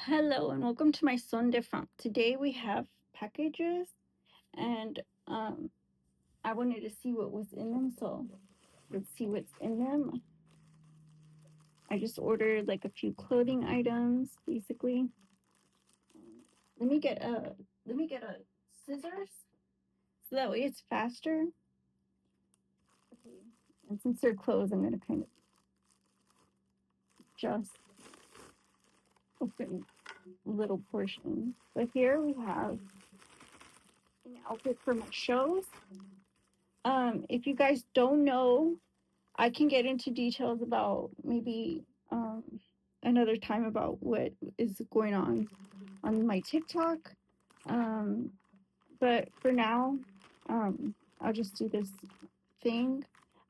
Hello and welcome to my Son de Femme. Today we have packages and I wanted to see what was in them, so let's see what's in them. I just ordered like a few clothing items basically. Let me get a scissors so that way it's faster. Okay. And since they're closed, I'm gonna kind of just open little portions. But here we have an outfit for my shows. If you guys don't know, I can get into details about maybe another time about what is going on my TikTok. Um, but for now, I'll just do this thing.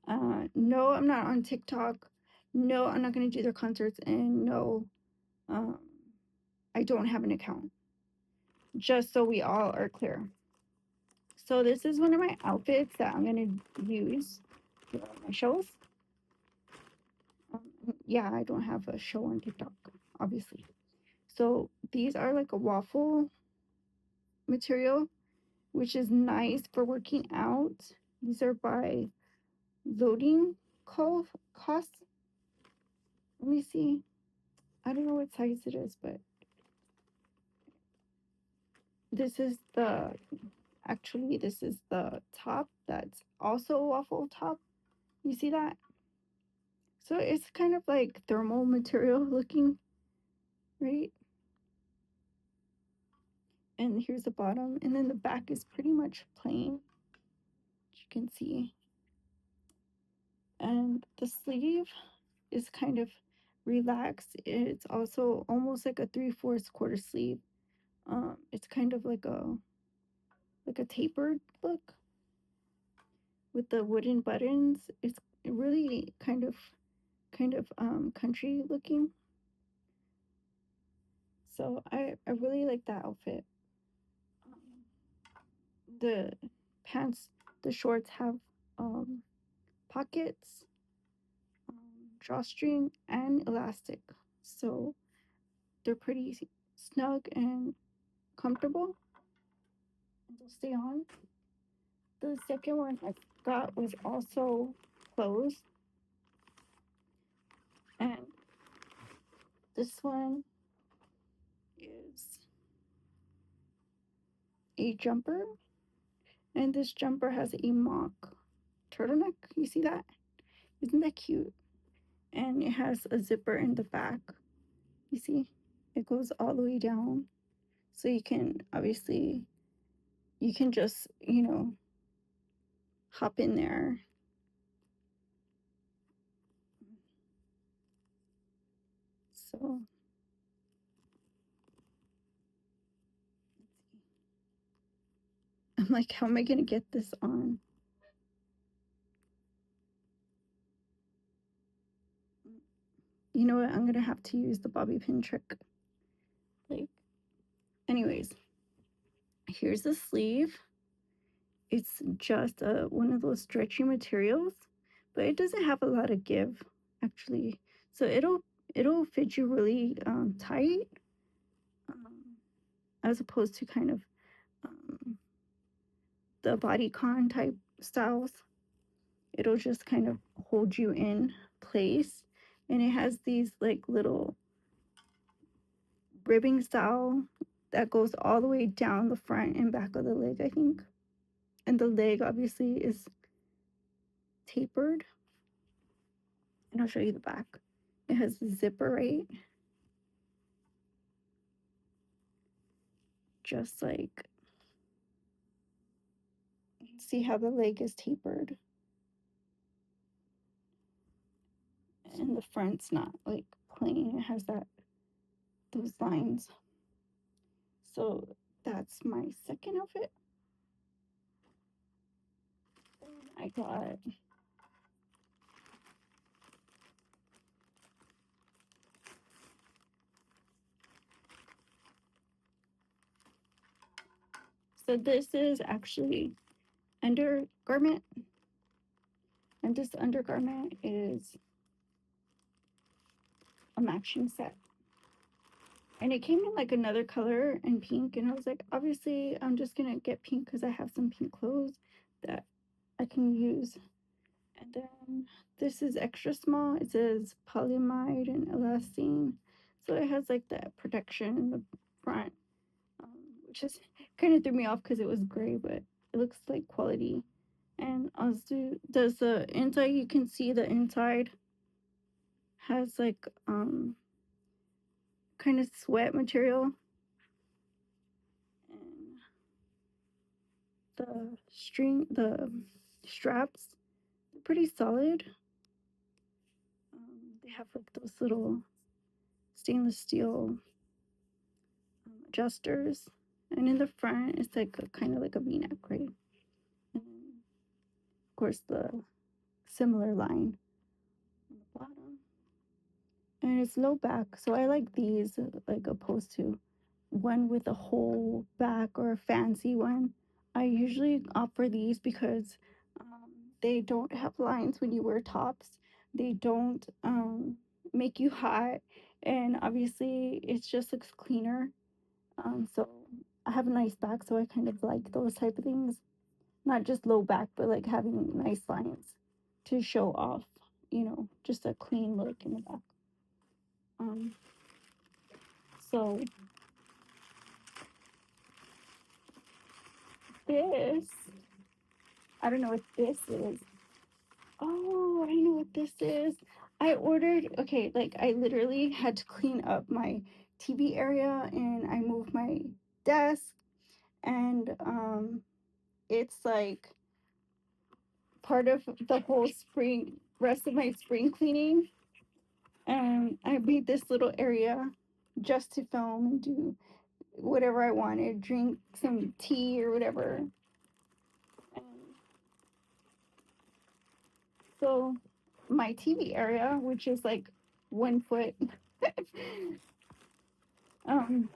No, I'm not on TikTok. No, I'm not going to do their concerts. And no, um, I don't have an account. Just so we all are clear. So this is one of my outfits that I'm going to use for my shows. Yeah, I don't have a show on TikTok, obviously. So these are like a waffle material, which is nice for working out. These are by Loading Cost. Let me see. I don't know what size it is, but this is the this is the top that's also a waffle top. You see that? So it's kind of like thermal material looking, right? And here's the bottom, and then the back is pretty much plain, as you can see. And the sleeve is kind of relaxed. It's also almost like a 3/4 quarter sleeve. It's kind of like a tapered look with the wooden buttons. It's really kind of country looking. So I really like that outfit. The pants, the shorts have pockets, drawstring, and elastic. So they're pretty snug and comfortable. And they'll stay on. The second one I got was also closed. And this one is a jumper. And this jumper has a mock turtleneck. You see that? Isn't that cute? And it has a zipper in the back. You see? It goes all the way down. So you can obviously, you can just, hop in there. So I'm like, how am I going to get this on? You know what? I'm going to have to use the bobby pin trick. Like, anyways, here's the sleeve. It's just one of those stretchy materials, but it doesn't have a lot of give, actually. So it'll fit you really tight, as opposed to kind of the bodycon type styles. It'll just kind of hold you in place, and it has these like little ribbing style that goes all the way down the front and back of the leg, I think. And the leg obviously is tapered. And I'll show you the back. It has the zipper, right? Just like, see how the leg is tapered. And the front's not like plain. It has those lines. So that's my second outfit. I got so this is actually undergarment, and this undergarment is a matching set. And it came in like another color and pink, and I was like, obviously I'm just gonna get pink because I have some pink clothes that I can use. And then this is extra small. It says polyamide and elastine, so it has like that protection in the front, which is kind of threw me off because it was gray, but it looks like quality. And also, does the inside, you can see the inside has like kind of sweat material, and the straps are pretty solid. They have like those little stainless steel adjusters, and in the front it's like kind of like a V-neck, right? And of course the similar line on the bottom, and it's low back, so I like these like opposed to one with a whole back or a fancy one. I usually opt for these because they don't have lines when you wear tops. They don't make you hot, and obviously it just looks cleaner. So I have a nice back, so I kind of like those type of things. Not just low back, but like having nice lines to show off, just a clean look in the back. Um, so this, I don't know what this is. Oh, I know what this is. I ordered, okay, like I literally had to clean up my TV area and I moved my desk, and it's like part of the whole rest of my spring cleaning. And I made this little area just to film and do whatever I wanted, drink some tea or whatever. And so my TV area, which is like 1 foot, um,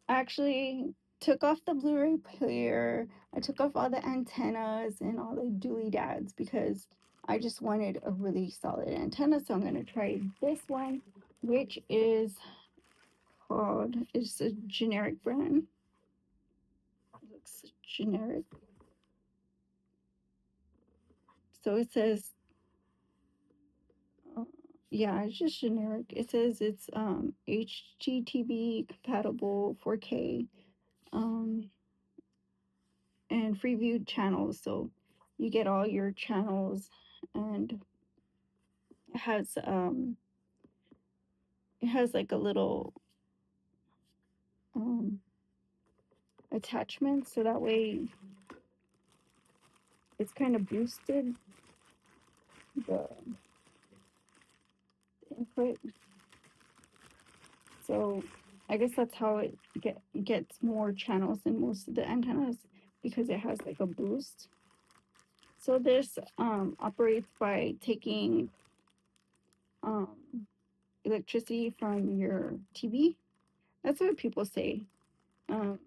I actually took off the Blu-ray player. I took off all the antennas and all the doodads because I just wanted a really solid antenna. So I'm going to try this one, which is called, it's a generic brand. It looks generic. So it says, uh, yeah, it's just generic. It says it's HGTV compatible 4K. And free viewed channels. So you get all your channels, and it has like a little um attachment, so that way it's kind of boosted the input. So I guess that's how it gets more channels than most of the antennas, because it has like a boost. So this operates by taking um, electricity from your TV. That's what people say. Um,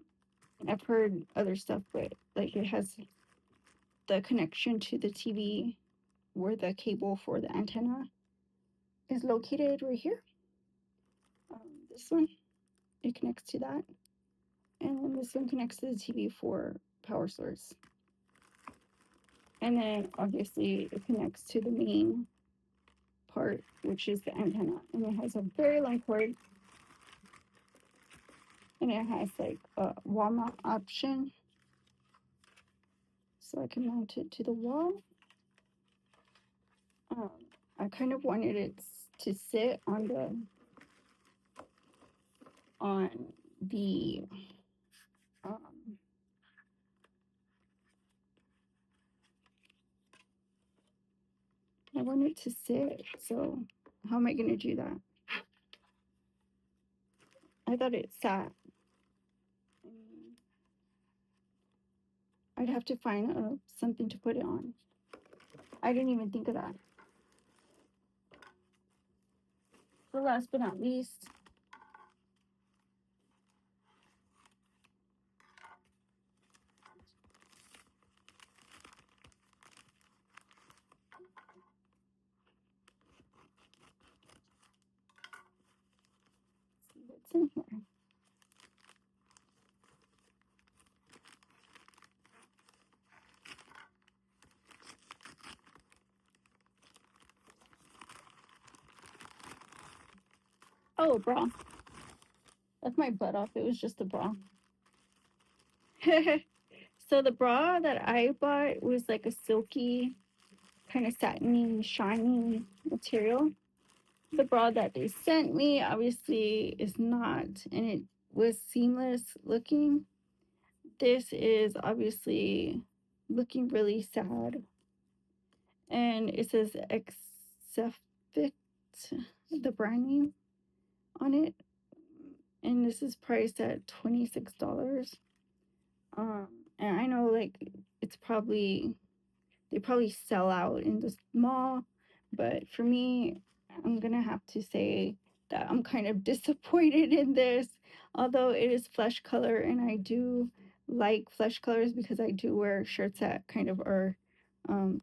I've heard other stuff, but like it has the connection to the TV where the cable for the antenna is located right here. This one, it connects to that. And then this one connects to the TV for power source. And then obviously it connects to the main part, which is the antenna. And it has a very long cord. And it has like a wall mount option. So I can mount it to the wall. I kind of wanted it to sit on the um, I want it to sit. So how am I going to do that? I thought it sat. I'd have to find something to put it on. I didn't even think of that. So last but not least, what's in here. Oh, a bra. That's my butt off. It was just a bra. So the bra that I bought was like a silky, kind of satiny, shiny material. The bra that they sent me obviously is not, and it was seamless looking. This is obviously looking really sad. And it says Exefit, the brand name on it. And this is priced at $26. And I know like it's probably they probably sell out in the mall, but for me, I'm gonna have to say that I'm kind of disappointed in this. Although it is flesh color, and I do like flesh colors because I do wear shirts that kind of are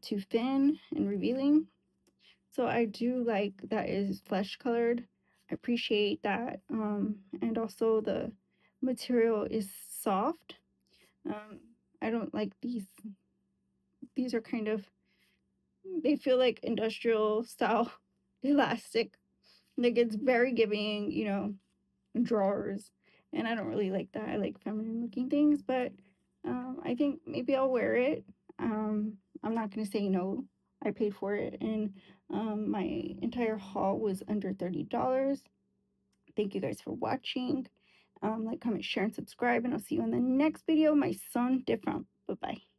too thin and revealing. So I do like that it is flesh colored. I appreciate that. And also the material is soft. Um, I don't like these. These are kind of, they feel like industrial style elastic. Like it's very giving, drawers. And I don't really like that. I like feminine looking things, but I think maybe I'll wear it. I'm not going to say no. I paid for it, and my entire haul was under $30. Thank you guys for watching. Like, comment, share, and subscribe, and I'll see you in the next video. My son different. Bye bye.